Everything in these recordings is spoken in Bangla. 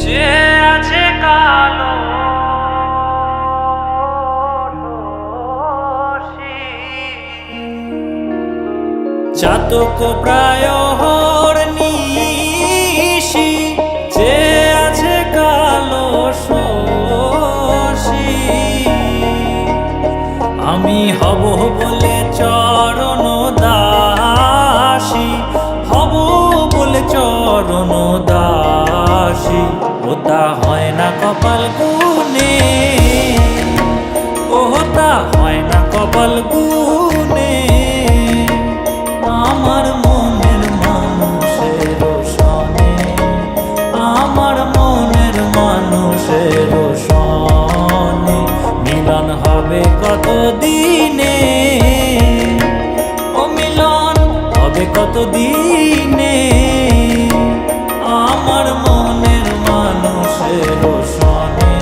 যে আছে কালো চাতক প্রায় নিশি, যে আছে কালো শশী। আমি হব বলে চরণ দাসী, হব বলে চরণ দাসী। ওটা হয় না কপাল গুনে, ওটা হয় না কপাল গুনে। আমার মনের মানুষের সনে, আমার মনের মানুষের সনে মিলন হবে কত দিনে, ও মিলন হবে কত দিনে। আমার মনের মানুষের সনে,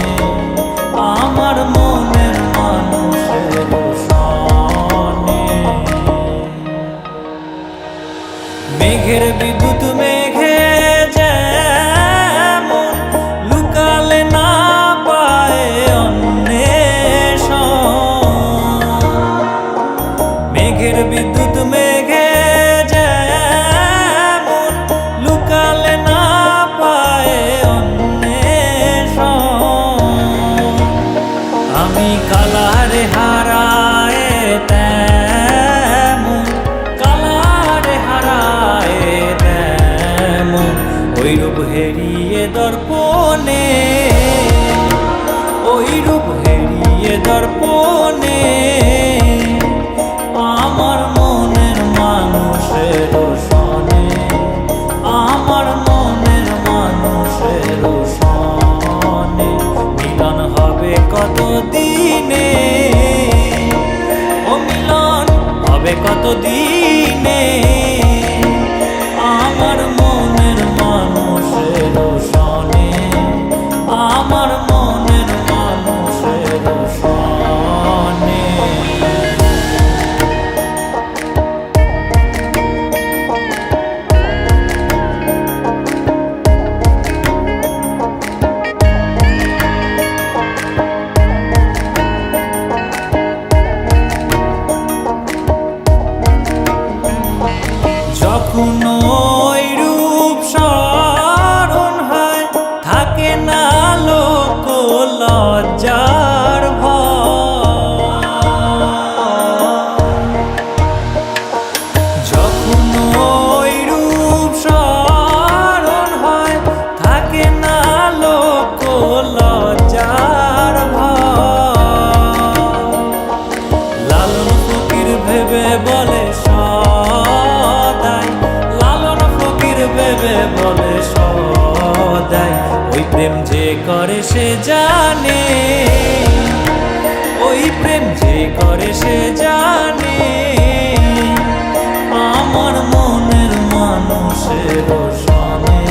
আমার মনের মানুষের সনে। মেঘের বিদ্যুৎ মেঘে যেমন লুকালে না পায় অন্বেষণ, মেঘের বিদ্যুৎ মেঘে যেমন লুকালে না পায় অন্বেষণ। আমি কালারে হারায় তেমন, কালারে হারায় তেমন ওই রূপ হেরিয়ে দর্পণে, ওই রূপ হেরিয়ে দর্পণে। আমার মনের মানুষের সনে, আমার মনের মানুষের সনে মিলন হবে কত দিনে, ও মিলন হবে কত দিনে। আমার মনের মানুষের সনে, আমার মনের মানুষের সনে। যখন ওই রূপ স্মরণ হয় থাকে না লোক লজ্জার ভয়। যখন ওই রূপ স্মরণ হয় থাকে না লোক লজ্জার ভয়। লালন ফকির ভেবে বলে সদাই, লালন ফকির ভেবে বলে সদাই ওই প্রেম যে করে সে জানে, ওই প্রেম যে করে সে জানে। আমার মনের মানুষের সনে,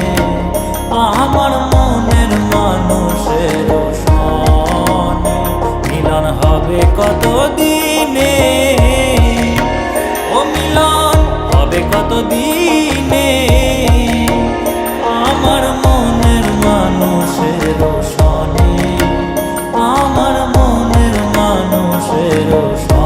আমার মনের মানুষের সনে মিলন হবে কত দিনে, ও মিলন হবে কত দিনে। আমার মনের মানুষের সনে, আমার মনের মানুষের সনে।